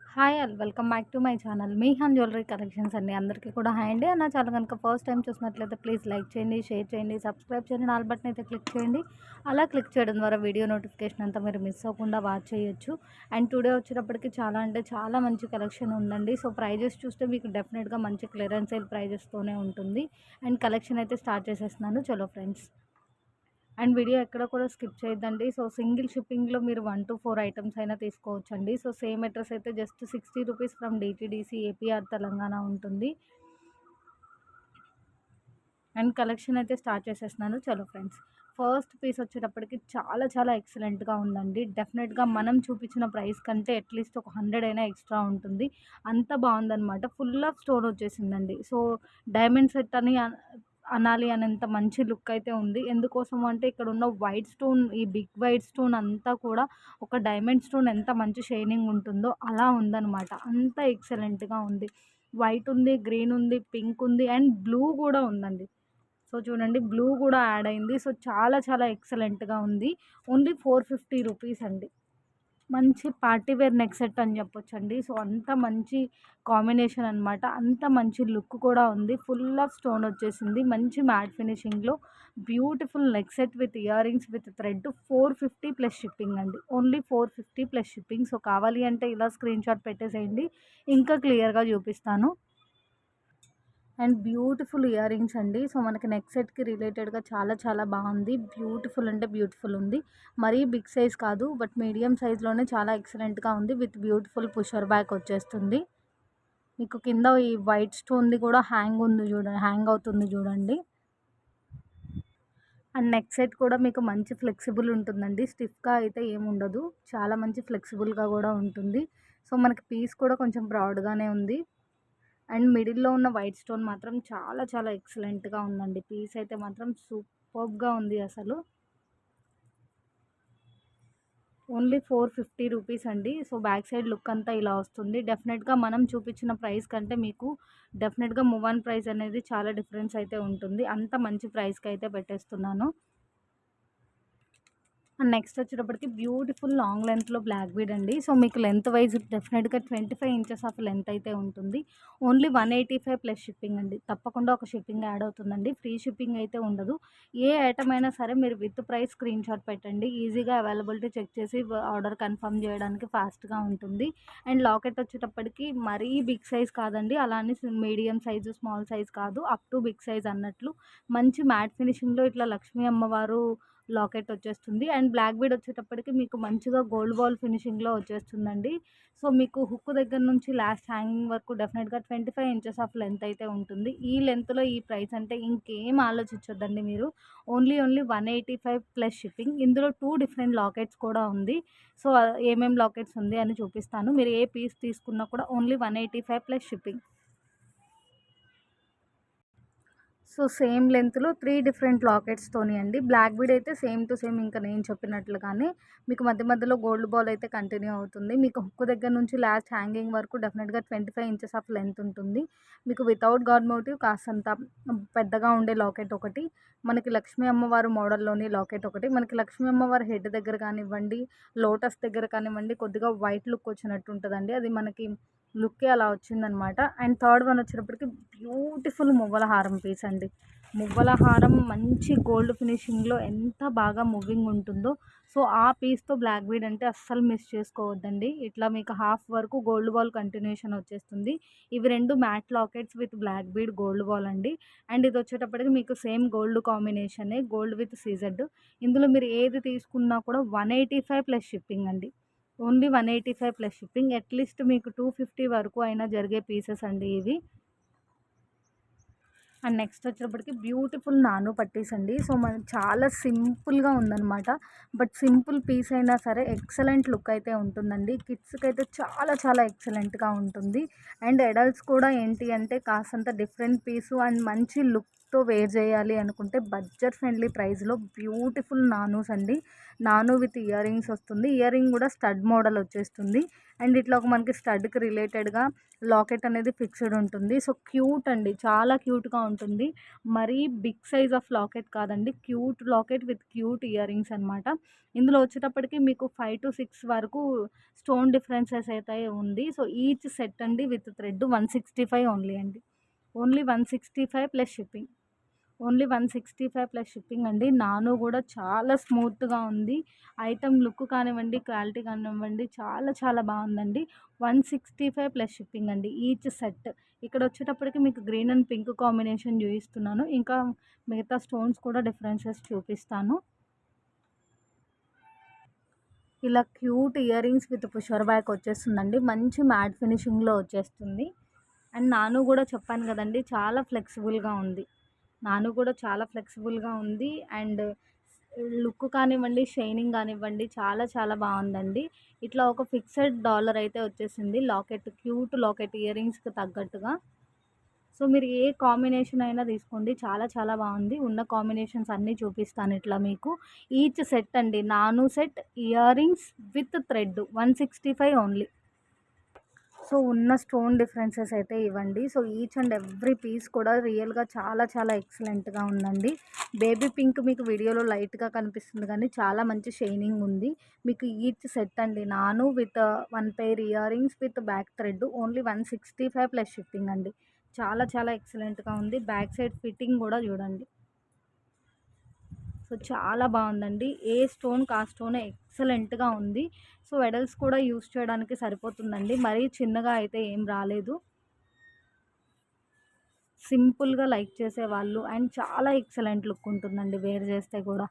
Hi all welcome back to my channel మీహాన్ jewellery collections అండి. అందరికీ కూడా హాయ్ అండి. నా ఛానల్ కనుక ఫస్ట్ టైం చూసినట్లయితే ప్లీజ్ లైక్ చేయండి, షేర్ చేయండి, సబ్స్క్రైబ్ చేయండి, ఆల్ బటన్ అయితే క్లిక్ చేయండి. అలా క్లిక్ చేయడం ద్వారా వీడియో నోటిఫికేషన్ అంతా మీరు మిస్ అవ్వకుండా వాచ్ చేయొచ్చు. అండ్ టుడే వచ్చేటప్పటికి చాలా అంటే చాలా మంచి కలెక్షన్ ఉందండి. సో ప్రైజెస్ చూస్తే మీకు డెఫినెట్గా మంచి క్లియరెన్స్ సేల్ ప్రైజెస్తోనే ఉంటుంది. అండ్ కలెక్షన్ అయితే స్టార్ట్ చేసేస్తున్నాను. చలో ఫ్రెండ్స్, అండ్ వీడియో ఎక్కడ కూడా స్కిప్ చేయొద్దండి. సో సింగిల్ షిప్పింగ్లో మీరు 1 to 4 ఐటమ్స్ అయినా తీసుకోవచ్చండి. సో సేమ్ అడ్రస్ అయితే just 60 rupees from DTDC AP or Telangana ఉంటుంది. అండ్ కలెక్షన్ అయితే స్టార్ట్ చేసేస్తున్నాను. చలో ఫ్రెండ్స్, ఫస్ట్ పీస్ వచ్చేటప్పటికి చాలా చాలా ఎక్సలెంట్గా ఉందండి. డెఫినెట్గా మనం చూపించిన ప్రైస్ కంటే అట్లీస్ట్ ఒక 100 అయినా ఎక్స్ట్రా ఉంటుంది. అంత బాగుందనమాట. ఫుల్ ఆఫ్ స్టోన్ వచ్చేసిందండి. సో డైమండ్ సెట్ అని అనాలి అనేంత మంచి లుక్ అయితే ఉంది. ఎందుకోసం అంటే ఇక్కడ ఉన్న వైట్ స్టోన్, ఈ బిగ్ వైట్ స్టోన్ అంతా కూడా ఒక డైమండ్ స్టోన్ ఎంత మంచి షైనింగ్ ఉంటుందో అలా ఉందనమాట. అంత ఎక్సలెంట్గా ఉంది. వైట్ ఉంది, గ్రీన్ ఉంది, పింక్ ఉంది అండ్ బ్లూ కూడా ఉందండి. సో చూడండి, బ్లూ కూడా యాడ్ అయింది. సో చాలా చాలా ఎక్సలెంట్గా ఉంది. ఓన్లీ 450 రూపీస్ అండి. మంచి పార్టీ వేర్ నెక్ సెట్ అని చెప్పొచ్చండి. సో అంత మంచి కాంబినేషన్ అనమాట. అంత మంచి లుక్ కూడా ఉంది. ఫుల్ ఆఫ్ స్టోన్ వచ్చేసింది. మంచి మ్యాట్ ఫినిషింగ్లో beautiful neck set with ear rings with thread 450 plus shipping అండి. Only 450 plus shipping. సో కావాలి అంటే ఇలా స్క్రీన్ షాట్ పెట్టేసేయండి, ఇంకా క్లియర్గా చూపిస్తాను. అండ్ బ్యూటిఫుల్ ఇయర్ రింగ్స్ అండి. సో మనకి నెక్ సెట్కి రిలేటెడ్గా చాలా చాలా బాగుంది. బ్యూటిఫుల్ అంటే బ్యూటిఫుల్ ఉంది. మరీ బిగ్ సైజ్ కాదు, బట్ మీడియం సైజ్లోనే చాలా ఎక్సలెంట్గా ఉంది. విత్ బ్యూటిఫుల్ పుషర్ బ్యాక్ వచ్చేస్తుంది. మీకు కింద ఈ వైట్ స్టోన్ది కూడా హ్యాంగ్ అవుతుంది చూడండి. అండ్ నెక్ సెట్ కూడా మీకు మంచి ఫ్లెక్సిబుల్ ఉంటుందండి. స్టిఫ్గా అయితే ఏముండదు. చాలా మంచి ఫ్లెక్సిబుల్గా కూడా ఉంటుంది. సో మనకి పీస్ కూడా కొంచెం బ్రాడ్గానే ఉంది. అండ్ మిడిల్‌లో ఉన్న వైట్ స్టోన్ మాత్రం చాలా చాలా ఎక్సలెంట్‌గా ఉందండి. పీస్ అయితే మాత్రం సూపర్బ్‌గా ఉంది అసలు. ఓన్లీ 450 రూపీస్ అండి. సో బ్యాక్ సైడ్ లుక్ అంతా ఇలా వస్తుంది. డెఫినెట్‌గా మనం చూపించిన ప్రైస్ కంటే మీకు డెఫినెట్‌గా మూవ్ ఆన్ ప్రైస్ అనేది చాలా డిఫరెన్స్ అయితే ఉంటుంది. అంత మంచి ప్రైస్‌కి అయితే పెట్టేస్తున్నాను. అండ్ నెక్స్ట్ వచ్చేటప్పటికి బ్యూటిఫుల్ లాంగ్ లెంత్‌లో బ్లాక్ బీడ్ అండి. సో మీకు లెంత్ వైజ్ డెఫినెట్‌గా 25 ఇంచెస్ ఆఫ్ లెంత్ అయితే ఉంటుంది. ఓన్లీ 185 ప్లస్ షిప్పింగ్ అండి. తప్పకుండా ఒక షిప్పింగ్ యాడ్ అవుతుందండి. ఫ్రీ షిప్పింగ్ అయితే ఉండదు. ఏ ఐటమ్ అయినా సరే మీరు విత్ ప్రైస్ స్క్రీన్ షాట్ పెట్టండి. ఈజీగా అవైలబిలిటీ చెక్ చేసి ఆర్డర్ కన్ఫర్మ్ చేయడానికి ఫాస్ట్‌గా ఉంటుంది. అండ్ లాకెట్ వచ్చేటప్పటికి మరీ బిగ్ సైజ్ కాదండి. అలా అని మీడియం సైజు, స్మాల్ సైజ్ కాదు. అప్ టు బిగ్ సైజ్ అన్నట్లు మంచి మ్యాట్ ఫినిషింగ్‌లో ఇట్లా లక్ష్మీ అమ్మవారు లాకెట్ వచ్చేస్తుంది. అండ్ బ్లాక్ బీడ్ వచ్చేటప్పటికి మీకు మంచిగా గోల్డ్ బాల్ ఫినిషింగ్‌లో వచ్చేస్తుందండి. సో మీకు హుక్ దగ్గర నుంచి లాస్ట్ హ్యాంగింగ్ వరకు డెఫినెట్‌గా 25 ఇంచెస్ ఆఫ్ లెంత్ అయితే ఉంటుంది. ఈ లెంత్‌లో ఈ ప్రైస్ అంటే ఇంకేం ఆలోచించొద్దండి మీరు. Only 185 plus shipping. ఇందులో 2 డిఫరెంట్ లాకెట్స్ కూడా ఉంది. సో ఏమేం లాకెట్స్ ఉంది అని చూపిస్తాను. మీరు ఏ పీస్ తీసుకున్నా కూడా only 185 plus shipping. So same లెంత్‌లో 3 డిఫరెంట్ లాకెట్స్‌తోని అండి. బ్లాక్ బీడ్ అయితే సేమ్ టు సేమ్ ఇంకా నేను చెప్పినట్లుగానే మీకు మధ్య మధ్యలో గోల్డ్ బాల్ అయితే కంటిన్యూ అవుతుంది. మీకు హుక్ దగ్గర నుంచి లాస్ట్ హ్యాంగింగ్ వరకు డెఫినెట్‌గా 25 ఇంచెస్ ఆఫ్ లెంత్ ఉంటుంది. మీకు వితౌట్ గాడ్ మోటివ్ కాస్తంత పెద్దగా ఉండే లాకెట్ ఒకటి, మనకి లక్ష్మీ అమ్మవారు మోడల్‌లోని లాకెట్ ఒకటి, మనకి లక్ష్మీ అమ్మవారి హెడ్ దగ్గర కానివ్వండి, లోటస్ దగ్గర కానివ్వండి కొద్దిగా వైట్ లుక్ వచ్చినట్టు ఉంటదండి. అది మనకి లుక్కే అలా వచ్చిందనమాట. అండ్ థర్డ్ వన్ వచ్చేటప్పటికి బ్యూటిఫుల్ మువ్వల హారం పీస్ అండి. మువ్వల హారం మంచి గోల్డ్ ఫినిషింగ్‌లో ఎంత బాగా మూవింగ్ ఉంటుందో, సో ఆ పీస్‌తో బ్లాక్ బీడ్ అంటే అస్సలు మిస్ చేసుకోవద్దండి. ఇట్లా మీకు హాఫ్ వరకు గోల్డ్ బాల్ కంటిన్యూషన్ వచ్చేస్తుంది. ఇవి 2 matte lockets with black bead gold ball అండి. అండ్ ఇది వచ్చేటప్పటికి మీకు సేమ్ గోల్డ్ కాంబినేషనే, గోల్డ్ విత్ సీజెడ్. ఇందులో మీరు ఏది తీసుకున్నా కూడా 185 ప్లస్ షిప్పింగ్ అండి. Only 185 plus shipping. అట్‌లీస్ట్ మీకు 250 వరకు అయినా జరిగే పీసెస్ అండి ఇవి. అండ్ నెక్స్ట్ వచ్చేటప్పటికి బ్యూటిఫుల్ నాను పట్టీస్ అండి. సో మనకి చాలా సింపుల్‌గా ఉందనమాట. బట్ సింపుల్ పీస్ అయినా సరే ఎక్సలెంట్ లుక్ అయితే ఉంటుందండి. కిడ్స్‌కి అయితే చాలా చాలా ఎక్సలెంట్‌గా ఉంటుంది. అండ్ అడల్ట్స్ కూడా ఏంటి అంటే కాస్తంత డిఫరెంట్ పీసు అండ్ మంచి లుక్ లుక్తో వేర్ చేయాలి అనుకుంటే బడ్జెట్ ఫ్రెండ్లీ ప్రైస్లో బ్యూటిఫుల్ నానూస్ అండి. నాను విత్ ఇయర్ రింగ్స్ వస్తుంది. ఇయర్ రింగ్ కూడా స్టడ్ మోడల్ వచ్చేస్తుంది. అండ్ ఇట్లా ఒక మనకి స్టడ్కి రిలేటెడ్గా లాకెట్ అనేది ఫిక్స్డ్ ఉంటుంది. సో క్యూట్ అండి, చాలా క్యూట్గా ఉంటుంది. మరీ బిగ్ సైజ్ ఆఫ్ లాకెట్ కాదండి, cute locket with cute ear rings అనమాట. ఇందులో వచ్చేటప్పటికి మీకు 5 to 6 వరకు స్టోన్ డిఫరెన్సెస్ అయితే ఉంది. సో ఈచ్ సెట్ అండి విత్ థ్రెడ్ 165 ఓన్లీ అండి. Only 165 plus shipping. Only 165 plus shipping అండి. నాను కూడా చాలా స్మూత్గా ఉంది. ఐటమ్ లుక్ కానివ్వండి, క్వాలిటీ కానివ్వండి, చాలా చాలా బాగుందండి. 165 ప్లస్ షిప్పింగ్ అండి ఈచ్ సెట్. ఇక్కడ వచ్చేటప్పటికి మీకు గ్రీన్ అండ్ పింక్ కాంబినేషన్ చూపిస్తున్నాను. ఇంకా మిగతా స్టోన్స్ కూడా డిఫరెన్సెస్ చూపిస్తాను. ఇలా cute ear rings with pusher back వచ్చేస్తుందండి. మంచి మ్యాట్ ఫినిషింగ్లో వచ్చేస్తుంది. అండ్ నాను కూడా చెప్పాను కదండి, చాలా ఫ్లెక్సిబుల్గా ఉంది. నాను కూడా చాలా ఫ్లెక్సిబుల్గా ఉంది. అండ్ లుక్ కానివ్వండి, షైనింగ్ కానివ్వండి, చాలా చాలా బాగుందండి. ఇట్లా ఒక ఫిక్సెడ్ డాలర్ అయితే వచ్చేసింది లాకెట్, క్యూట్ లాకెట్ ఇయర్ రింగ్స్కి తగ్గట్టుగా. సో మీరు ఏ కాంబినేషన్ అయినా తీసుకోండి, చాలా చాలా బాగుంది. ఉన్న కాంబినేషన్స్ అన్నీ చూపిస్తాను ఇట్లా మీకు. ఈచ్ సెట్ అండి, నాను set ear rings with thread 165 only. So ఉన్న స్టోన్ డిఫరెన్సెస్ అయితే ఇవ్వండి. So each and every piece కూడా రియల్గా చాలా చాలా ఎక్సలెంట్గా ఉందండి. బేబీ పింక్ మీకు వీడియోలో లైట్గా కనిపిస్తుంది కానీ చాలా మంచి షైనింగ్ ఉంది. మీకు ఈచ్ సెట్ అండి, నాను with 1 pair ear rings with back thread only 165 plus shipping అండి. చాలా చాలా ఎక్సలెంట్గా ఉంది. బ్యాక్ సైడ్ ఫిట్టింగ్ కూడా చూడండి. సో చాలా బాగుందండి. ఏ స్టోన్కి ఆ స్టోన్ ఎక్సలెంట్గా ఉంది. సో వెడల్స్ కూడా యూస్ చేయడానికి సరిపోతుందండి. మరీ చిన్నగా అయితే ఏం రాలేదు. సింపుల్గా లైక్ చేసేవాళ్ళు అండ్ చాలా ఎక్సలెంట్ లుక్ ఉంటుందండి వేర్ చేస్తే కూడా.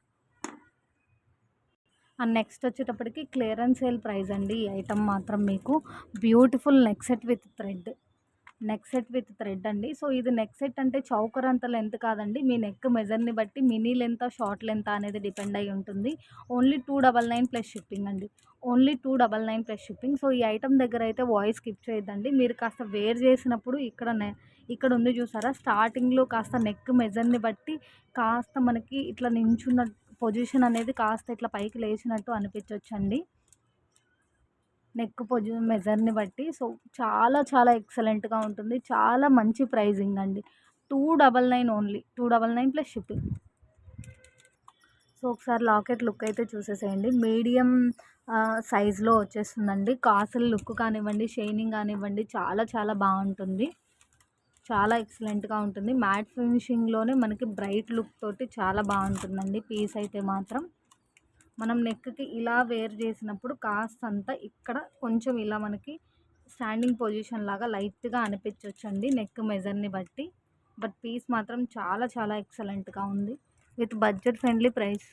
అండ్ నెక్స్ట్ వచ్చేటప్పటికి క్లియరెన్స్ సేల్ ప్రైస్ అండి. ఈ ఐటమ్ మాత్రం మీకు beautiful neck set with thread. Neck set with thread అండి. సో ఇది నెక్ సెట్ అంటే చౌకర్ అంత లెంత్ కాదండి, మీ నెక్ మెజర్ని బట్టి మినీ లెంత్ షార్ట్ లెంత్ అనేది డిపెండ్ అయి ఉంటుంది. ఓన్లీ 299 ప్లస్ షిప్పింగ్ అండి. Only 299 plus shipping. సో ఈ ఐటమ్ దగ్గర అయితే వాయిస్ స్కిప్ చేయొద్దండి. మీరు కాస్త వేర్ చేసినప్పుడు ఇక్కడ ఉంది చూసారా, స్టార్టింగ్లో కాస్త నెక్ మెజర్ని బట్టి కాస్త మనకి ఇట్లా నించున్న పొజిషన్ అనేది కాస్త ఇట్లా పైకి లేచినట్టు అనిపించవచ్చండి, నెక్ మెజర్ని బట్టి. సో చాలా చాలా ఎక్సలెంట్గా ఉంటుంది. చాలా మంచి ప్రైజింగ్ అండి. 299 ఓన్లీ, 299 ప్లస్ షిప్పింగ్. సో ఒకసారి లాకెట్ లుక్ అయితే చూసేసేయండి. మీడియం సైజులో వచ్చేస్తుందండి. కాసుల లుక్ కానివ్వండి, షైనింగ్ కానివ్వండి, చాలా చాలా బాగుంటుంది. చాలా ఎక్సలెంట్గా ఉంటుంది. మ్యాట్ ఫినిషింగ్లోనే మనకి బ్రైట్ లుక్ తోటి చాలా బాగుంటుందండి పీస్ అయితే మాత్రం. మనం నెక్కి ఇలా వేర్ చేసినప్పుడు కాస్తంత ఇక్కడ కొంచెం ఇలా మనకి స్టాండింగ్ పొజిషన్ లాగా లైట్గా అనిపించవచ్చండి నెక్ మెజర్ని బట్టి. బట్ పీస్ మాత్రం చాలా చాలా ఎక్సలెంట్గా ఉంది with budget friendly price.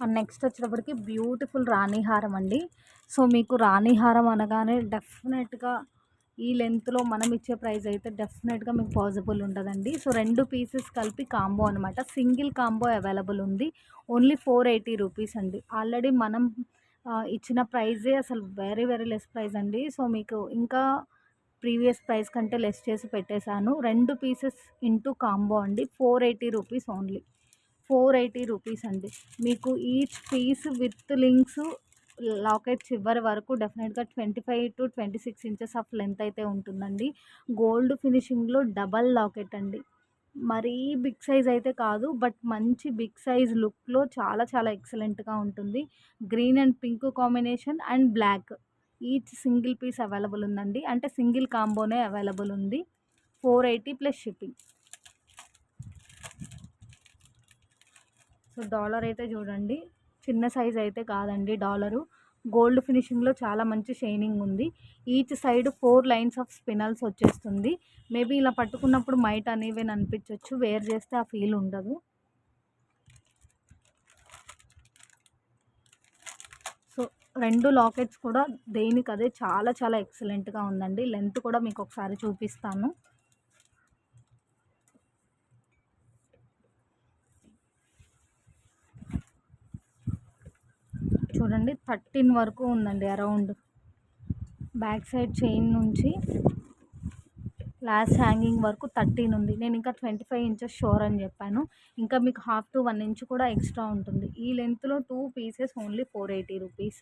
And next వచ్చేటప్పటికి బ్యూటిఫుల్ రాణి హారం అండి. సో మీకు రాణి హారం అనగానే డెఫినెట్గా ఈ లెంత్లో మనం ఇచ్చే ప్రైస్ అయితే డెఫినెట్గా మీకు పాసిబుల్ ఉంటుందండి. సో 2 పీసెస్ కలిపి కాంబో అనమాట. సింగిల్ కాంబో అవైలబుల్ ఉంది. ఓన్లీ 480 రూపీస్ అండి. ఆల్రెడీ మనం ఇచ్చిన ప్రైజే అసలు వెరీ వెరీ లెస్ ప్రైస్ అండి. సో మీకు ఇంకా ప్రీవియస్ ప్రైస్ కంటే లెస్ చేసి పెట్టేశాను. 2 పీసెస్ ఇంటూ కాంబో అండి, 480 రూపీస్ ఓన్లీ. 480 రూపీస్ అండి. మీకు each piece with links locket చివరి వరకు డెఫినెట్గా 25 to 26 ఇంచెస్ ఆఫ్ లెంత్ అయితే ఉంటుందండి. గోల్డ్ ఫినిషింగ్లో డబల్ లాకెట్ అండి. మరీ బిగ్ సైజ్ అయితే కాదు, బట్ మంచి బిగ్ సైజ్ లుక్లో చాలా చాలా ఎక్సలెంట్గా ఉంటుంది. Green and pink combination and black. Each single piece available ఉందండి, అంటే సింగిల్ కాంబోనే అవైలబుల్ ఉంది. 480 ప్లస్ షిప్పింగ్. సో డాలర్ అయితే చూడండి, చిన్న సైజ్ అయితే కాదండి డాలరు. గోల్డ్ ఫినిషింగ్లో చాలా మంచి షైనింగ్ ఉంది. ఈచ్ సైడ్ 4 లైన్స్ ఆఫ్ స్పినల్స్ వచ్చేస్తుంది. మేబీ ఇలా పట్టుకున్నప్పుడు మైట్ అనేవి అనిపించవచ్చు, వేర్ చేస్తే ఆ ఫీల్ ఉండదు. సో 2 లాకెట్స్ కూడా దేనికదే చాలా చాలా ఎక్సలెంట్గా ఉందండి. లెంత్ కూడా మీకు ఒకసారి చూపిస్తాను. చూడండి 13 వరకు ఉందండి అరౌండ్. బ్యాక్ సైడ్ చైన్ నుంచి లాస్ట్ హ్యాంగింగ్ వరకు 13 ఉంది. నేను ఇంకా 25 ఇంచెస్ షోర్ అని చెప్పాను. ఇంకా మీకు హాఫ్ టు 1 ఇంచ్ కూడా ఎక్స్ట్రా ఉంటుంది. ఈ లెంత్లో 2 pieces only 480 rupees.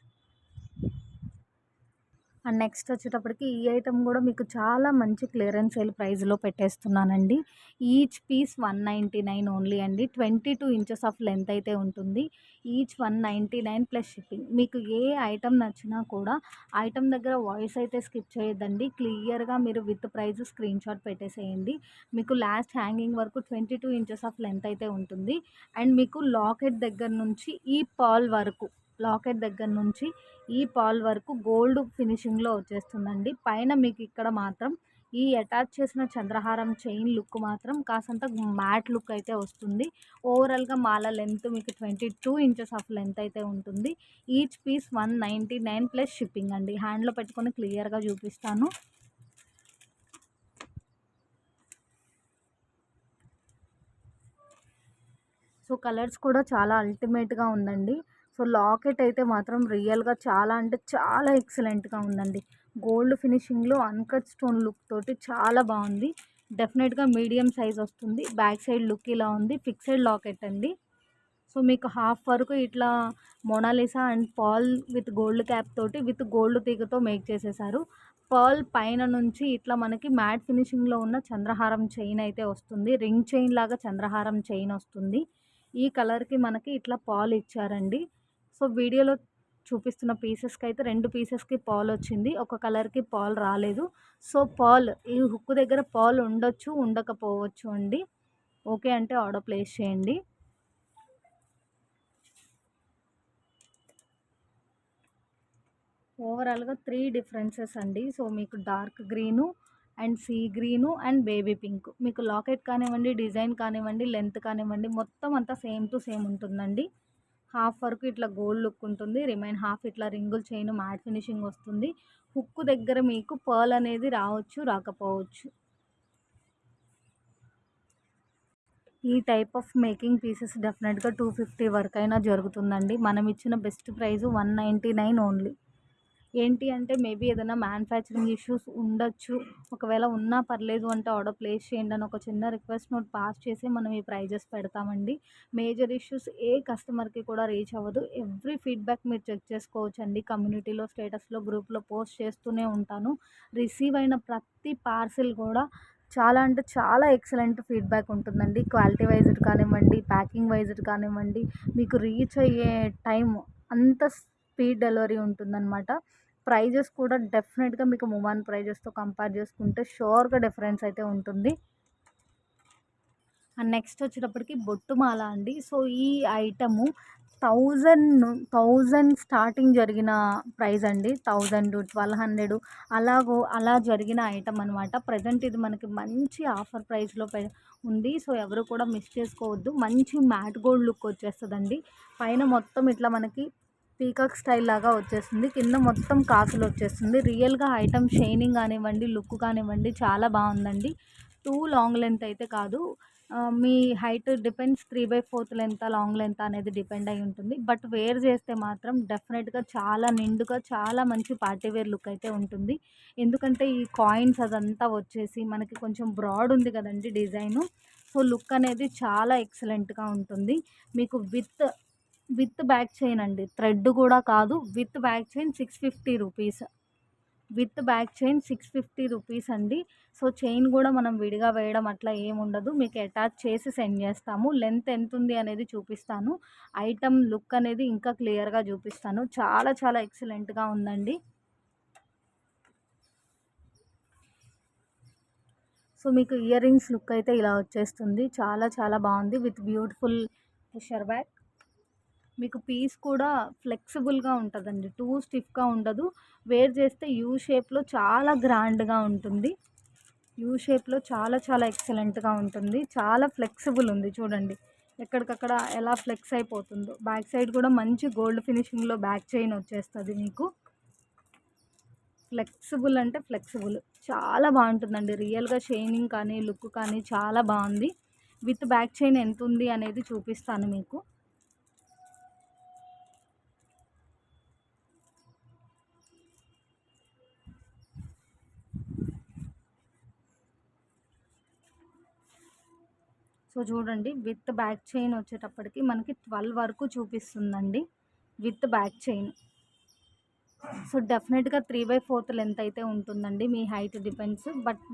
And next వచ్చేటప్పటికి ఈ ఐటెం కూడా మీకు చాలా మంచి క్లియరెన్స్ సేల్ ప్రైస్లో పెట్టేస్తున్నానండి. ఈచ్ పీస్ 199 ఓన్లీ అండి. 22 ఇంచెస్ ఆఫ్ లెంత్ అయితే ఉంటుంది. Each 199 plus shipping. మీకు ఏ ఐటెం నచ్చినా కూడా ఐటెం దగ్గర వాయిస్ అయితే స్కిప్ చేయొద్దండి. క్లియర్గా మీరు విత్ ప్రైస్ స్క్రీన్ షాట్ పెట్టేసేయండి. మీకు లాస్ట్ హ్యాంగింగ్ వరకు 22 ఇంచెస్ ఆఫ్ లెంత్ అయితే ఉంటుంది. అండ్ మీకు లాకెట్ దగ్గర నుంచి ఈ పాల్ వరకు, లాకెట్ దగ్గర నుంచి ఈ పాల్ వరకు గోల్డ్ ఫినిషింగ్లో వచ్చేస్తుందండి. పైన మీకు ఇక్కడ మాత్రం ఈ అటాచ్ చేసిన చంద్రహారం చైన్ లుక్ మాత్రం కాసంత మ్యాట్ లుక్ అయితే వస్తుంది. ఓవరాల్గా మాల లెంత్ మీకు 22 ఇంచెస్ ఆఫ్ లెంత్ అయితే ఉంటుంది. ఈచ్ పీస్ 199 ప్లస్ షిప్పింగ్ అండి. హ్యాండ్లో పెట్టుకొని క్లియర్గా చూపిస్తాను. సో కలర్స్ కూడా చాలా అల్టిమేట్గా ఉందండి. సో లాకెట్ అయితే మాత్రం రియల్గా చాలా అంటే చాలా ఎక్సలెంట్గా ఉందండి. గోల్డ్ ఫినిషింగ్లో అన్కట్ స్టోన్ లుక్ తోటి చాలా బాగుంది. డెఫినెట్గా మీడియం సైజ్ వస్తుంది. బ్యాక్ సైడ్ లుక్ ఇలా ఉంది. ఫిక్సెడ్ లాకెట్ అండి. సో మీకు హాఫ్ వరకు ఇట్లా Mona Lisa and pearl with gold cap తోటి విత్ గోల్డ్ తీగతో మేక్ చేసేసారు. పర్ల్ పైన నుంచి ఇట్లా మనకి మ్యాట్ ఫినిషింగ్లో ఉన్న చంద్రహారం చైన్ అయితే వస్తుంది. రింగ్ చైన్ లాగా చంద్రహారం చైన్ వస్తుంది. ఈ కలర్కి మనకి ఇట్లా పాల్ ఇచ్చారండి. సో వీడియోలో చూపిస్తున్న పీసెస్కి అయితే 2 పీసెస్కి పాల్ వచ్చింది. ఒక కలర్కి పాల్ రాలేదు. సో పాల్ ఈ హుక్ దగ్గర పాల్ ఉండొచ్చు, ఉండకపోవచ్చు అండి. ఓకే అంటే ఆర్డర్ ప్లేస్ చేయండి. ఓవరాల్గా 3 డిఫరెన్సెస్ అండి. సో మీకు dark green and sea green and baby pink. మీకు లాకెట్ కానివ్వండి, డిజైన్ కానివ్వండి, లెంత్ కానివ్వండి, మొత్తం అంతా సేమ్ టు సేమ్ ఉంటుందండి. హాఫ్ వరకు ఇట్లా గోల్డ్ లుక్ ఉంటుంది. రిమైన్ హాఫ్ ఇట్లా రింగుల్ చైన్ మ్యాట్ ఫినిషింగ్ వస్తుంది. హుక్ దగ్గర మీకు పర్ల్ అనేది రావచ్చు, రాకపోవచ్చు. ఈ టైప్ ఆఫ్ మేకింగ్ పీసెస్ డెఫినెట్గా 250 వరకు అయినా జరుగుతుందండి. మనం ఇచ్చిన బెస్ట్ ప్రైస్ 199 ఓన్లీ. ఏంటి అంటే మేబీ ఏదైనా మ్యానుఫ్యాక్చరింగ్ ఇష్యూస్ ఉండొచ్చు. ఒకవేళ ఉన్నా పర్లేదు అంటే ఆర్డర్ ప్లేస్ చేయండి అని ఒక చిన్న రిక్వెస్ట్ నోట్ పాస్ చేసి మనం ఈ ప్రైజెస్ పెడతామండి. మేజర్ ఇష్యూస్ ఏ కస్టమర్కి కూడా రీచ్ అవ్వదు. ఎవ్రీ ఫీడ్బ్యాక్ మీరు చెక్ చేసుకోవచ్చండి. కమ్యూనిటీలో, స్టేటస్లో, గ్రూప్లో పోస్ట్ చేస్తూనే ఉంటాను. రిసీవ్ అయిన ప్రతి పార్సిల్ కూడా చాలా అంటే చాలా ఎక్సలెంట్ ఫీడ్బ్యాక్ ఉంటుందండి. క్వాలిటీ వైజ్డ్ కానివ్వండి, ప్యాకింగ్ వైజ్డ్ కానివ్వండి, మీకు రీచ్ అయ్యే టైం అంత స్పీడ్ డెలివరీ ఉంటుందన్నమాట. ప్రైజెస్ కూడా డెఫినెట్గా మీకు మూవాన్ ప్రైజెస్తో కంపేర్ చేసుకుంటే షూర్గా డిఫరెన్స్ అయితే ఉంటుంది. అండ్ నెక్స్ట్ వచ్చేటప్పటికి బొట్టుమాల అండి. సో ఈ ఐటము 1000 స్టార్టింగ్ జరిగిన ప్రైస్ అండి. 1000 1200 అలా జరిగిన ఐటమ్ అనమాట. ప్రజెంట్ ఇది మనకి మంచి ఆఫర్ ప్రైస్లో ఉంది. సో ఎవరు కూడా మిస్ చేసుకోవద్దు. మంచి మ్యాట్ గోల్డ్ లుక్ వచ్చేస్తుందండి. పైన మొత్తం ఇట్లా మనకి పీకాక్ స్టైల్ లాగా వచ్చేస్తుంది. కింద మొత్తం కాసులు వచ్చేస్తుంది. రియల్గా ఐటమ్ షైనింగ్ కానివ్వండి, లుక్ కానివ్వండి చాలా బాగుందండి. టూ లాంగ్ లెంత్ అయితే కాదు. మీ height depends 3/4 length long length అనేది డిపెండ్ అయి ఉంటుంది. బట్ వేర్ చేస్తే మాత్రం డెఫినెట్గా చాలా నిండుగా చాలా మంచి పార్టీ వేర్ లుక్ అయితే ఉంటుంది. ఎందుకంటే ఈ కాయిన్స్ అదంతా వచ్చేసి మనకి కొంచెం బ్రాడ్ ఉంది కదండి డిజైను. సో లుక్ అనేది చాలా ఎక్సలెంట్గా ఉంటుంది. మీకు విత్ బ్యాక్ చైన్ అండి. థ్రెడ్ కూడా కాదు. With back chain 650 rupees. With back chain 650 rupees అండి. సో చైన్ కూడా మనం విడిగా వేయడం అట్లా ఏముండదు. మీకు అటాచ్ చేసి సెండ్ చేస్తాము. లెంత్ ఎంత ఉంది అనేది చూపిస్తాను. ఐటమ్ లుక్ అనేది ఇంకా క్లియర్గా చూపిస్తాను. చాలా చాలా ఎక్సలెంట్గా ఉందండి. సో మీకు ఇయర్ రింగ్స్ లుక్ అయితే ఇలా వచ్చేస్తుంది. చాలా చాలా బాగుంది. With beautiful pusher back. మీకు పీస్ కూడా ఫ్లెక్సిబుల్గా ఉంటుందండి. టూ స్టిఫ్గా ఉండదు. వేర్ చేస్తే యూ షేప్లో చాలా గ్రాండ్గా ఉంటుంది. యూ షేప్లో చాలా చాలా ఎక్సలెంట్గా ఉంటుంది. చాలా ఫ్లెక్సిబుల్ ఉంది చూడండి. ఎక్కడికక్కడ ఎలా ఫ్లెక్స్ అయిపోతుందో. బ్యాక్ సైడ్ కూడా మంచి గోల్డ్ ఫినిషింగ్లో బ్యాక్ చైన్ వచ్చేస్తుంది మీకు. ఫ్లెక్సిబుల్ అంటే ఫ్లెక్సిబుల్. చాలా బాగుంటుందండి. రియల్గా షైనింగ్ కానీ లుక్ కానీ చాలా బాగుంది. విత్ బ్యాక్ చైన్ ఎంత ఉంది అనేది చూపిస్తాను మీకు. సో చూడండి విత్ బ్యాక్ చైన్ వచ్చేటప్పటికి మనకి 12 వరకు చూపిస్తుందండి విత్ బ్యాక్ చైన్. సో డెఫినెట్గా 3/4 లెంత్ అయితే ఉంటుందండి, మీ హైట్ డిపెండ్స్. బట్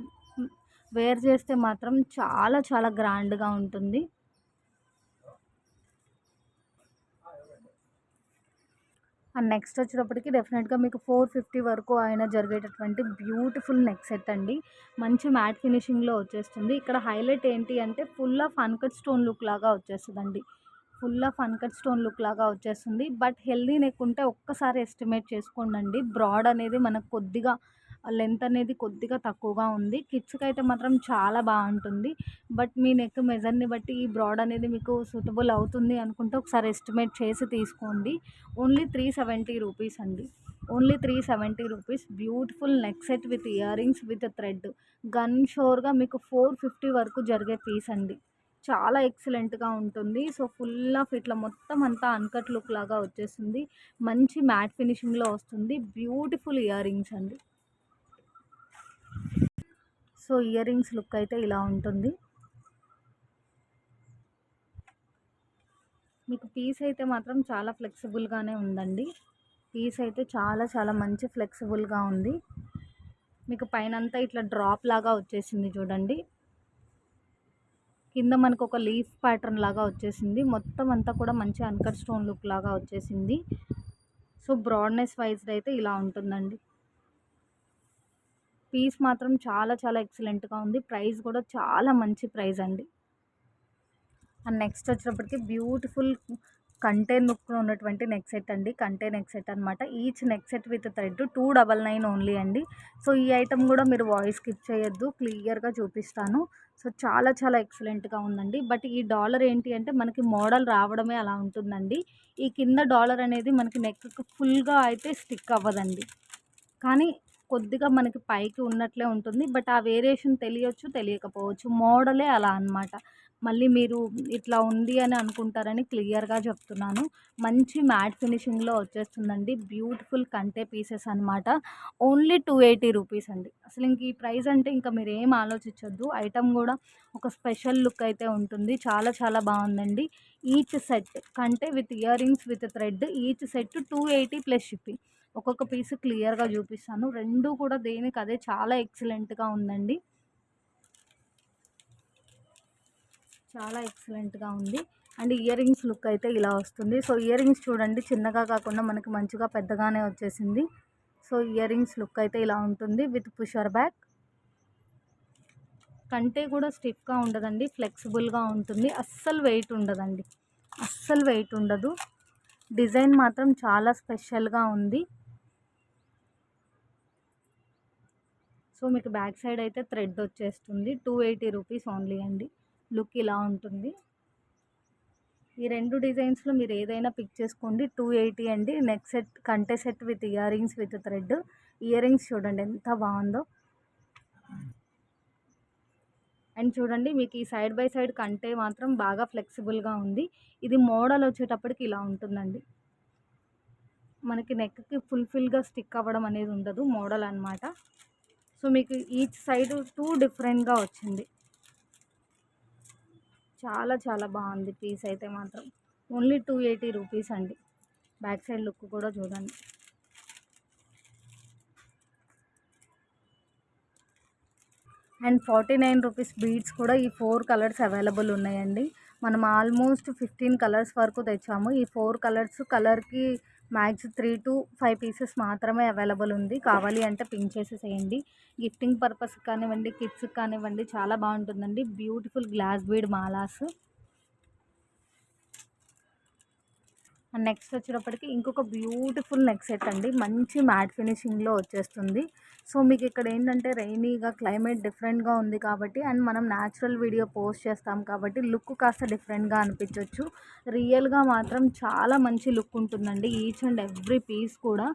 వేర్ చేస్తే మాత్రం చాలా చాలా గ్రాండ్గా ఉంటుంది. అండ్ నెక్స్ట్ వచ్చేటప్పటికి డెఫినెట్గా మీకు 450 వరకు అయినా జరిగేటటువంటి బ్యూటిఫుల్ నెక్ సెట్ అండి. మంచి మ్యాట్ ఫినిషింగ్లో వచ్చేస్తుంది. ఇక్కడ హైలైట్ ఏంటి అంటే full of uncut stone look లాగా వచ్చేస్తుందండి. Full of uncut stone look లాగా వచ్చేస్తుంది. బట్ హెల్దీ నెక్ ఉంటే ఒక్కసారి ఎస్టిమేట్ చేసుకోండి. బ్రాడ్ అనేది మనకు కొద్దిగా లెంత్ అనేది కొద్దిగా తక్కువగా ఉంది. కిడ్స్కి అయితే మాత్రం చాలా బాగుంటుంది. బట్ మీ నెక్ మెజర్ని బట్టి ఈ బ్రాడ్ అనేది మీకు సూటబుల్ అవుతుంది అనుకుంటే ఒకసారి ఎస్టిమేట్ చేసి తీసుకోండి. ఓన్లీ 370 రూపీస్ అండి. Only 370 rupees. Beautiful neck set with ear rings with thread. గన్ షోర్గా మీకు 450 వరకు జరిగే పీస్ అండి. చాలా ఎక్సలెంట్గా ఉంటుంది. సో ఫుల్ ఆఫ్ ఇట్లా మొత్తం అంతా అన్కట్ లుక్ లాగా వచ్చేస్తుంది. మంచి మ్యాట్ ఫినిషింగ్లో వస్తుంది. బ్యూటిఫుల్ ఇయర్ రింగ్స్ అండి. సో ఇయర్ రింగ్స్ లుక్ అయితే ఇలా ఉంటుంది. మీకు పీస్ అయితే మాత్రం చాలా ఫ్లెక్సిబుల్గానే ఉందండి. పీస్ అయితే చాలా చాలా మంచి ఫ్లెక్సిబుల్గా ఉంది. మీకు పైనంతా ఇట్లా డ్రాప్ లాగా వచ్చేసింది చూడండి. కింద మనకు ఒక లీఫ్ ప్యాటర్న్ లాగా వచ్చేసింది. మొత్తం అంతా కూడా మంచి అన్కట్ స్టోన్ లుక్ లాగా వచ్చేసింది. సో బ్రాడ్నెస్ వైజ్డ్ అయితే ఇలా ఉంటుందండి. పీస్ మాత్రం చాలా చాలా ఎక్సలెంట్గా ఉంది. ప్రైస్ కూడా చాలా మంచి ప్రైస్ అండి. అండ్ నెక్స్ట్ వచ్చేటప్పటికి బ్యూటిఫుల్ కంటే లుక్లో ఉన్నటువంటి నెక్ సెట్ అండి. కంటే నెక్ సెట్ అనమాట. Each neck set with thread 299 only అండి. సో ఈ ఐటమ్ కూడా మీరు వాయిస్ స్కిప్ చేయొద్దు, క్లియర్గా చూపిస్తాను. సో చాలా చాలా ఎక్సలెంట్గా ఉందండి. బట్ ఈ డాలర్ ఏంటి అంటే మనకి మోడల్ రావడమే అలా ఉంటుందండి. ఈ కింద డాలర్ అనేది మనకి నెక్కి ఫుల్గా అయితే స్టిక్ అవ్వదండి, కానీ కొద్దిగా మనకి పైకి ఉన్నట్లే ఉంటుంది. బట్ ఆ వేరియేషన్ తెలియచ్చు, తెలియకపోవచ్చు. మోడలే అలా అనమాట. మళ్ళీ మీరు ఇట్లా ఉంది అని అనుకుంటారని క్లియర్గా చెప్తున్నాను. మంచి మ్యాట్ ఫినిషింగ్లో వచ్చేస్తుందండి. బ్యూటిఫుల్ కంటే పీసెస్ అనమాట. ఓన్లీ 280 రూపీస్ అండి. అసలు ఇంక ఈ ప్రైస్ అంటే ఇంకా మీరు ఏం ఆలోచించొద్దు. ఐటమ్ కూడా ఒక స్పెషల్ లుక్ అయితే ఉంటుంది. చాలా చాలా బాగుందండి. ఈచ్ సెట్ కంటే with ear rings with thread each set 280 plus shipping. ఒక్కొక్క పీస్ క్లియర్గా చూపిస్తాను. రెండు కూడా దేనికి అదే చాలా ఎక్సలెంట్గా ఉందండి. చాలా ఎక్సలెంట్గా ఉంది. అండ్ ఇయర్ రింగ్స్ లుక్ అయితే ఇలా వస్తుంది. సో ఇయర్ రింగ్స్ చూడండి, చిన్నగా కాకుండా మనకి మంచిగా పెద్దగానే వచ్చేసింది. సో ఇయర్ రింగ్స్ లుక్ అయితే ఇలా ఉంటుంది విత్ పుషర్ బ్యాక్. కంటే కూడా స్టిఫ్గా ఉండదండి, ఫ్లెక్సిబుల్గా ఉంటుంది. అస్సలు వెయిట్ ఉండదండి, అస్సలు వెయిట్ ఉండదు. డిజైన్ మాత్రం చాలా స్పెషల్గా ఉంది. సో మీకు బ్యాక్ సైడ్ అయితే థ్రెడ్ వచ్చేస్తుంది. 280 రూపీస్ ఓన్లీ అండి. లుక్ ఇలా ఉంటుంది. ఈ రెండు డిజైన్స్లో మీరు ఏదైనా పిక్ చేసుకోండి. 280 అండి. నెక్ సెట్ కంటే set with ear rings with thread. Ear rings చూడండి ఎంత బాగుందో. అండ్ చూడండి మీకు ఈ సైడ్ బై సైడ్ కంటే మాత్రం బాగా ఫ్లెక్సిబుల్గా ఉంది. ఇది మోడల్ వచ్చేటప్పటికి ఇలా ఉంటుందండి. మనకి నెక్కి ఫుల్ఫిల్గా స్టిక్ అవ్వడం అనేది ఉండదు, మోడల్ అనమాట. సో మీకు ఈచ్ సైడ్ 2 డిఫరెంట్గా వచ్చింది. చాలా చాలా బాగుంది పీస్ అయితే మాత్రం. ఓన్లీ 280 రూపీస్ అండి. బ్యాక్ సైడ్ లుక్ కూడా చూడండి. అండ్ 49 రూపీస్ బీడ్స్ కూడా ఈ 4 కలర్స్ అవైలబుల్ ఉన్నాయండి. మనం ఆల్మోస్ట్ 15 కలర్స్ వరకు తెచ్చాము. ఈ 4 కలర్స్ కలర్కి మ్యాక్స్ 3 to 5 పీసెస్ మాత్రమే అవైలబుల్ ఉంది. కావాలి అంటే పింక్ చేసేసేయండి. గిఫ్టింగ్ పర్పస్ కానివ్వండి, కిడ్స్కి కానివ్వండి, చాలా బాగుంటుందండి. బ్యూటిఫుల్ గ్లాస్ బీడ్ మాలాస్. అండ్ నెక్స్ట్ వచ్చేటప్పటికి ఇంకొక బ్యూటిఫుల్ నెక్ సెట్ అండి. మంచి మ్యాట్ ఫినిషింగ్లో వచ్చేస్తుంది. సో మీకు ఇక్కడ ఏంటంటే రైనీగా క్లైమేట్ డిఫరెంట్గా ఉంది కాబట్టి, అండ్ మనం న్యాచురల్ వీడియో పోస్ట్ చేస్తాం కాబట్టి లుక్ కాస్త డిఫరెంట్గా అనిపించవచ్చు. రియల్గా మాత్రం చాలా మంచి లుక్ ఉంటుందండి. ఈచ్ అండ్ ఎవ్రీ పీస్ కూడా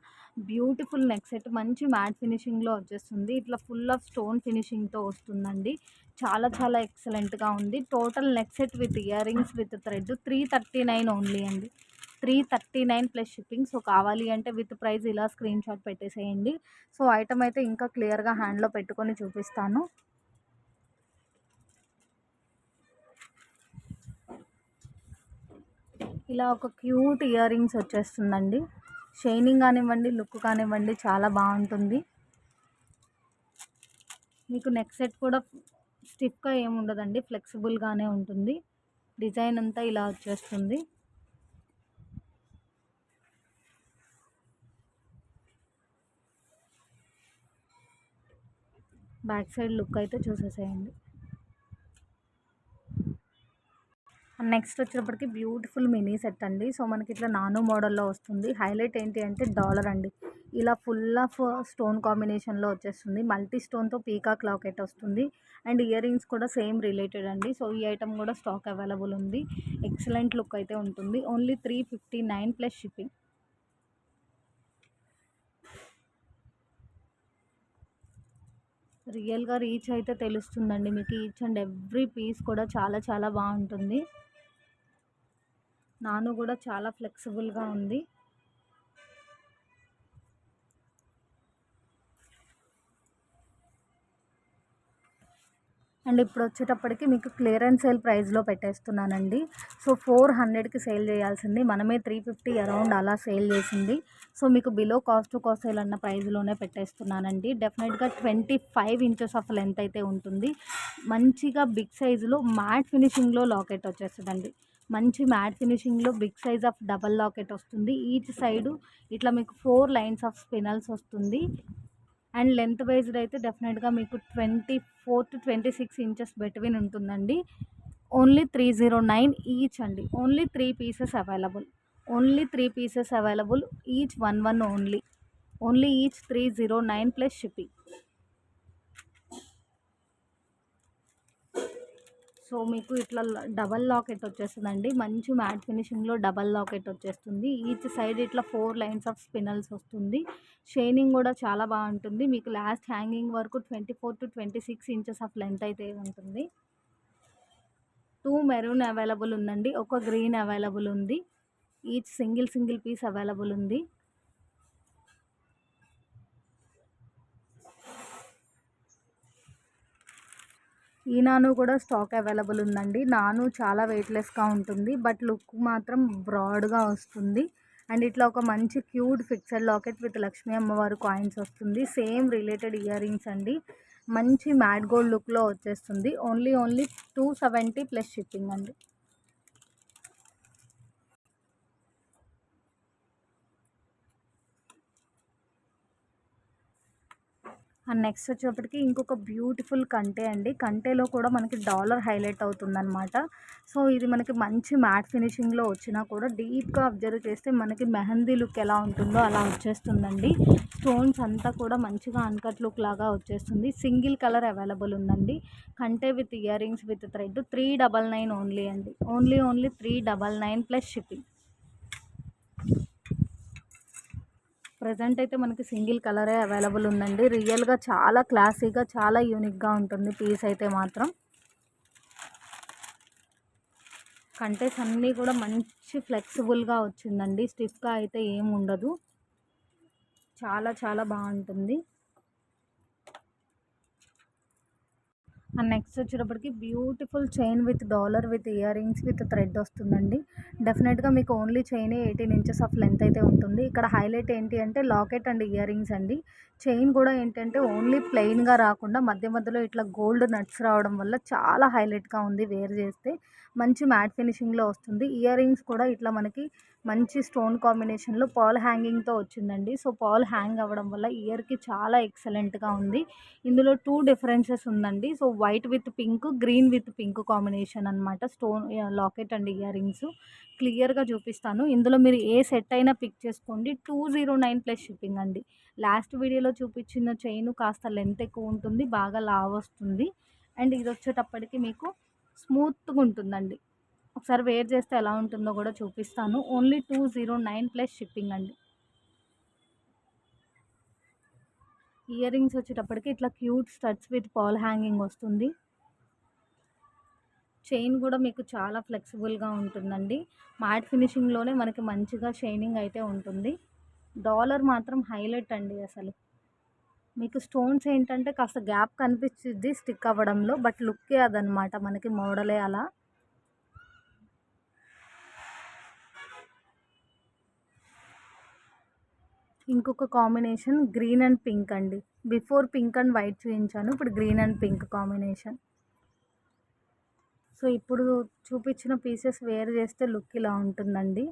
బ్యూటిఫుల్ నెక్ సెట్ మంచి మ్యాట్ ఫినిషింగ్లో వచ్చేస్తుంది. ఇట్లా ఫుల్ ఆఫ్ స్టోన్ ఫినిషింగ్తో వస్తుందండి. చాలా చాలా ఎక్సలెంట్గా ఉంది. Total neck set with ear rings with thread 339 only అండి. 339 ప్లస్ షిప్పింగ్. సో కావాలి అంటే విత్ ప్రైస్ ఇలా స్క్రీన్ షాట్ పెట్టేసేయండి. సో ఐటమ్ అయితే ఇంకా క్లియర్గా హ్యాండ్లో పెట్టుకొని చూపిస్తాను. ఇలా ఒక క్యూట్ ఇయర్ రింగ్స్ వచ్చేస్తుందండి. షైనింగ్ కానివ్వండి, లుక్ కానివ్వండి చాలా బాగుంటుంది. మీకు నెక్ సెట్ కూడా స్టిఫ్గా ఏమి ఉండదండి, ఫ్లెక్సిబుల్గానే ఉంటుంది. డిజైన్ అంతా ఇలా వచ్చేస్తుంది. బ్యాక్ సైడ్ లుక్ అయితే చూసేసేయండి. నెక్స్ట్ వచ్చేటప్పటికి బ్యూటిఫుల్ మినీ సెట్ అండి. సో మనకి ఇట్లా నానో మోడల్లో వస్తుంది. హైలైట్ ఏంటి అంటే డాలర్ అండి. ఇలా ఫుల్ ఆఫ్ స్టోన్ కాంబినేషన్లో వచ్చేస్తుంది. మల్టీ స్టోన్తో పీకాక్ లాకెట్ వస్తుంది. అండ్ ఇయర్ రింగ్స్ కూడా సేమ్ రిలేటెడ్ అండి. సో ఈ ఐటమ్ కూడా స్టాక్ అవైలబుల్ ఉంది. ఎక్సలెంట్ లుక్ అయితే ఉంటుంది. Only 359 plus shipping. రియల్గా రీచ్ అయితే తెలుస్తుందండి మీకు. ఈచ్ అండ్ ఎవ్రీ పీస్ కూడా చాలా చాలా బాగుంటుంది. నాను కూడా చాలా ఫ్లెక్సిబుల్గా ఉంది. అండ్ ఇప్పుడు వచ్చేటప్పటికి మీకు క్లియరెన్స్ సేల్ ప్రైస్లో పెట్టేస్తున్నానండి. సో 400కి సేల్ చేయాల్సింది మనమే 350 అరౌండ్ అలా సేల్ చేసింది. సో మీకు below cost to cost sale అన్న ప్రైస్లోనే పెట్టేస్తున్నానండి. డెఫినెట్గా 25 ఇంచెస్ ఆఫ్ లెంత్ అయితే ఉంటుంది. మంచిగా బిగ్ సైజులో మ్యాట్ ఫినిషింగ్లో లాకెట్ వచ్చేస్తుందండి. మంచి మ్యాట్ ఫినిషింగ్లో big size of double locket వస్తుంది. ఈచ్ సైడు ఇట్లా మీకు 4 లైన్స్ ఆఫ్ స్పినల్స్ వస్తుంది. అండ్ లెంత్ వైజ్డ్ అయితే డెఫినెట్గా మీకు 24 to 26 ఇంచెస్ బిట్వీన్ ఉంటుందండి. ఓన్లీ 309 ఈచ్ అండి. Only 3 pieces available. Only 3 pieces available. Each 1 only. Only each 309 plus shipping. So మీకు ఇట్లా డబల్ లాకెట్ వచ్చేస్తుందండి. మంచి మ్యాట్ ఫినిషింగ్లో డబల్ లాకెట్ వచ్చేస్తుంది. ఈచ్ సైడ్ ఇట్లా 4 లైన్స్ ఆఫ్ స్పినల్స్ వస్తుంది. షైనింగ్ కూడా చాలా బాగుంటుంది. మీకు లాస్ట్ హ్యాంగింగ్ వరకు 24 to 26 ఇంచెస్ ఆఫ్ లెంత్ అయితే ఉంటుంది. 2 మెరూన్ అవైలబుల్ ఉందండి. ఒక గ్రీన్ అవైలబుల్ ఉంది. ఈచ్ సింగిల్ పీస్ అవైలబుల్ ఉంది. ఈ నాను కూడా స్టాక్ అవైలబుల్ ఉందండి. నాను చాలా వెయిట్లెస్గా ఉంటుంది, బట్ లుక్ మాత్రం బ్రాడ్గా వస్తుంది. అండ్ ఇట్లా ఒక మంచి cute fixed locket with Lakshmi అమ్మవారు కాయిన్స్ వస్తుంది. సేమ్ రిలేటెడ్ ఇయర్ రింగ్స్ అండి. మంచి మ్యాట్ గోల్డ్ లుక్లో వచ్చేస్తుంది. ఓన్లీ 270 ప్లస్ షిప్పింగ్ అండి. అండ్ నెక్స్ట్ వచ్చేటప్పటికి ఇంకొక బ్యూటిఫుల్ కంటే అండి. కంటేలో కూడా మనకి డాలర్ హైలైట్ అవుతుందన్నమాట. సో ఇది మనకి మంచి మ్యాట్ ఫినిషింగ్లో వచ్చినా కూడా డీప్గా అబ్జర్వ్ చేస్తే మనకి మెహందీ లుక్ ఎలా ఉంటుందో అలా వచ్చేస్తుందండి. స్టోన్స్ అంతా కూడా మంచిగా అన్కట్ లుక్ లాగా వచ్చేస్తుంది. సింగిల్ కలర్ అవైలబుల్ ఉందండి. కంటే with ear rings with thread 399 only అండి. Only 399 plus shipping. ప్రజెంట్ అయితే మనకి సింగిల్ కలరే అవైలబుల్ ఉందండి. రియల్గా చాలా క్లాసీగా చాలా యూనిక్గా ఉంటుంది పీస్ అయితే మాత్రం. కంటెస్ అన్నీ కూడా మంచి ఫ్లెక్సిబుల్గా వచ్చిందండి. స్టిఫ్గా అయితే ఏం ఉండదు. చాలా చాలా బాగుంటుంది. అండ్ నెక్స్ట్ వచ్చేటప్పటికి beautiful chain with dollar with ear rings with thread వస్తుందండి. డెఫినెట్గా మీకు only chain 18 inches of length అయితే ఉంటుంది. ఇక్కడ హైలైట్ ఏంటి అంటే లాకెట్ అండ్ ఇయర్ రింగ్స్ అండి. చైన్ కూడా ఏంటంటే ఓన్లీ ప్లెయిన్గా రాకుండా మధ్యలో ఇట్లా గోల్డ్ నట్స్ రావడం వల్ల చాలా హైలైట్గా ఉంది. వేర్ చేస్తే మంచి మ్యాట్ ఫినిషింగ్లో వస్తుంది. ఇయర్ రింగ్స్ కూడా ఇట్లా మనకి మంచి స్టోన్ కాంబినేషన్లో పాల్ హ్యాంగింగ్తో వచ్చిందండి. సో పాల్ హ్యాంగ్ అవ్వడం వల్ల ఇయర్కి చాలా ఎక్సలెంట్గా ఉంది. ఇందులో 2 డిఫరెన్సెస్ ఉందండి. So white with pink, green with pink combination అనమాట. Stone locket and earrings క్లియర్గా చూపిస్తాను. ఇందులో మీరు ఏ సెట్ అయినా పిక్ చేసుకోండి. 209 ప్లస్ షిప్పింగ్ అండి. లాస్ట్ వీడియోలో చూపించిన చైన్ కాస్త లెంత్ ఎక్కువ ఉంటుంది, బాగా లావ్ వస్తుంది. అండ్ ఇది వచ్చేటప్పటికి మీకు స్మూత్గా ఉంటుందండి. ఒకసారి వేర్ చేస్తే ఎలా ఉంటుందో కూడా చూపిస్తాను. ఓన్లీ 209 ప్లస్ షిప్పింగ్ అండి. ఇయర్ రింగ్స్ వచ్చేటప్పటికి ఇట్లా cute studs with pearl hanging వస్తుంది. చైన్ కూడా మీకు చాలా ఫ్లెక్సిబుల్గా ఉంటుందండి. మ్యాట్ ఫినిషింగ్లోనే మనకి మంచిగా షైనింగ్ అయితే ఉంటుంది. డాలర్ మాత్రం హైలైట్ అండి. అసలు మీకు స్టోన్స్ ఏంటంటే కాస్త గ్యాప్ కనిపించిద్ది స్టిక్ అవ్వడంలో, బట్ లుక్కే అదనమాట, మనకి మోడలే అలా. ఇంకొక కాంబినేషన్ గ్రీన్ అండ్ పింక్ అండి. బిఫోర్ పింక్ అండ్ వైట్ చూయించాను. ఇప్పుడు green and pink combination. So ఇప్పుడు చూపించిన పీసెస్ వేర్ చేస్తే లుక్ ఇలా ఉంటుందండి.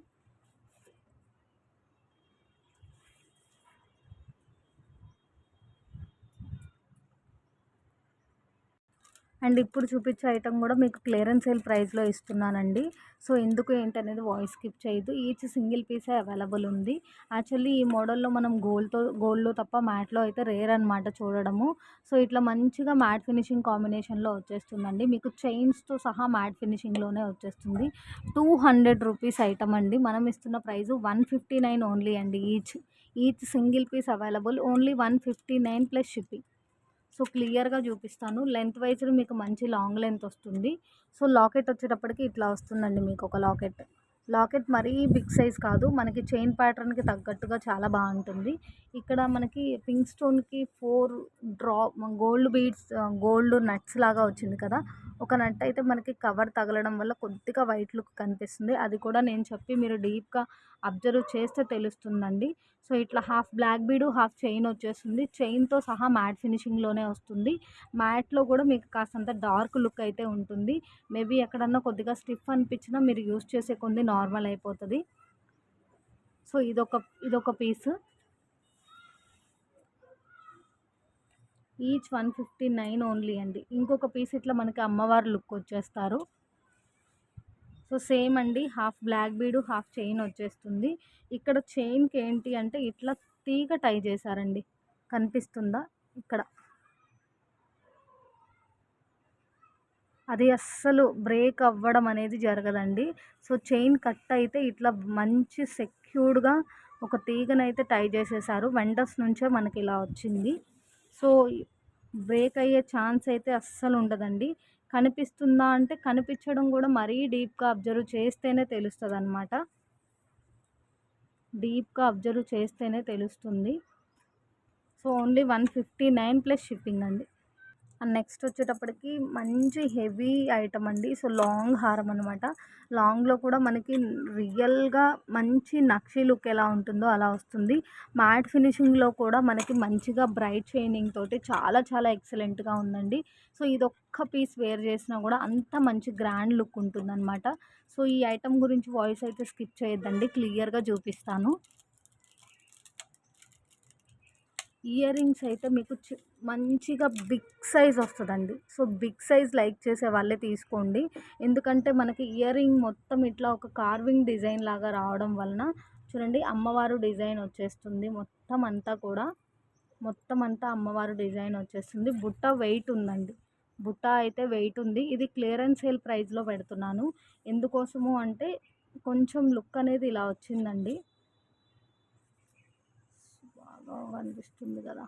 అండ్ ఇప్పుడు చూపించే ఐటమ్ కూడా మీకు క్లియరెన్స్ సేల్ ప్రైస్లో ఇస్తున్నానండి. సో ఎందుకు ఏంటనేది వాయిస్ స్కిప్ చేయొద్దు. ఈచ్ సింగిల్ పీసే అవైలబుల్ ఉంది. యాక్చువల్లీ ఈ మోడల్లో మనం గోల్డ్లో తప్ప మ్యాట్లో అయితే రేర్ అనమాట చూడడము. సో ఇట్లా మంచిగా మ్యాట్ ఫినిషింగ్ కాంబినేషన్లో వచ్చేస్తుందండి. మీకు చైన్స్తో సహా మ్యాట్ ఫినిషింగ్లోనే వచ్చేస్తుంది. 200 రూపీస్ ఐటమ్ అండి. మనం ఇస్తున్న ప్రైస్ 159 ఓన్లీ అండి. Each single piece available only 159 plus shipping. So క్లియర్గా చూపిస్తాను. లెంత్ వైజ్ మీకు మంచి లాంగ్ లెంత్ వస్తుంది. సో లాకెట్ వచ్చేటప్పటికి ఇట్లా వస్తుందండి. మీకు ఒక లాకెట్ మరీ బిగ్ సైజ్ కాదు, మనకి చైన్ ప్యాటర్న్కి తగ్గట్టుగా చాలా బాగుంటుంది. ఇక్కడ మనకి పింక్ స్టోన్కి 4 గోల్డ్ బీడ్స్, గోల్డ్ నట్స్ లాగా వచ్చింది కదా. ఒక నట్ అయితే మనకి కవర్ తగలడం వల్ల కొద్దిగా వైట్ లుక్ కనిపిస్తుంది. అది కూడా నేను చెప్పి మీరు డీప్గా అబ్జర్వ్ చేస్తే తెలుస్తుందండి. సో ఇట్లా half black bead half chain వచ్చేస్తుంది. చైన్తో సహా మ్యాట్ ఫినిషింగ్లోనే వస్తుంది. మ్యాట్లో కూడా మీకు కాస్తంత డార్క్ లుక్ అయితే ఉంటుంది. మేబీ ఎక్కడన్నా కొద్దిగా స్టిఫ్ అనిపించినా మీరు యూస్ చేసే కొంది నార్మల్ అయిపోతుంది. సో ఇదొక పీస్. ఈచ్ 159 ఓన్లీ అండి. ఇంకొక పీస్ ఇట్లా మనకి అమ్మవారు లుక్ వచ్చేస్తారు. సో సేమ్ అండి, half black bead half chain వచ్చేస్తుంది. ఇక్కడ చైన్కి ఏంటి అంటే ఇట్లా తీగ టై చేశారండి. కనిపిస్తుందా ఇక్కడ? అది అస్సలు బ్రేక్ అవ్వడం అనేది జరగదండి. సో చైన్ కట్ అయితే ఇట్లా మంచి సెక్యూర్డ్గా ఒక తీగనైతే టై చేసేసారు. వెండర్స్ నుంచే మనకి ఇలా వచ్చింది. సో బ్రేక్ అయ్యే ఛాన్స్ అయితే అస్సలు ఉండదండి. కనిపిస్తుందా అంటే కనిపించడం కూడా మరీ డీప్గా అబ్జర్వ్ చేస్తేనే తెలుస్తుంది అనమాట. డీప్గా అబ్జర్వ్ చేస్తేనే తెలుస్తుంది. సో ఓన్లీ 159 ప్లస్ షిప్పింగ్ అండి. అండ్ నెక్స్ట్ వచ్చేటప్పటికి మంచి హెవీ ఐటమ్ అండి. సో లాంగ్ హారం అనమాట. లాంగ్లో కూడా మనకి రియల్గా మంచి నక్షి లుక్ ఎలా ఉంటుందో అలా వస్తుంది. మ్యాట్ ఫినిషింగ్లో కూడా మనకి మంచిగా బ్రైట్ షైనింగ్ తోటి చాలా చాలా ఎక్సలెంట్గా ఉందండి. సో ఇది ఒక్క పీస్ వేర్ చేసినా కూడా అంత మంచి గ్రాండ్ లుక్ ఉంటుందన్నమాట. సో ఈ ఐటమ్ గురించి వాయిస్ అయితే స్కిప్ చేయొద్దండి, క్లియర్గా చూపిస్తాను. ఇయర్ రింగ్స్ అయితే మీకు మంచిగా బిగ్ సైజ్ వస్తుందండి. సో బిగ్ సైజ్ లైక్ చేసే వాళ్ళే తీసుకోండి. ఎందుకంటే మనకి ఇయర్ రింగ్ మొత్తం ఇట్లా ఒక కార్వింగ్ డిజైన్ లాగా రావడం వలన చూడండి అమ్మవారు డిజైన్ వచ్చేస్తుంది. మొత్తం అంతా అమ్మవారు డిజైన్ వచ్చేస్తుంది. బుట్ట వెయిట్ ఉందండి. బుట్ట అయితే వెయిట్ ఉంది. ఇది క్లియరెన్స్ సేల్ ప్రైస్లో పెడుతున్నాను. ఎందుకోసము అంటే కొంచెం లుక్ అనేది ఇలా వచ్చిందండి. బాగా కనిపిస్తుంది కదా.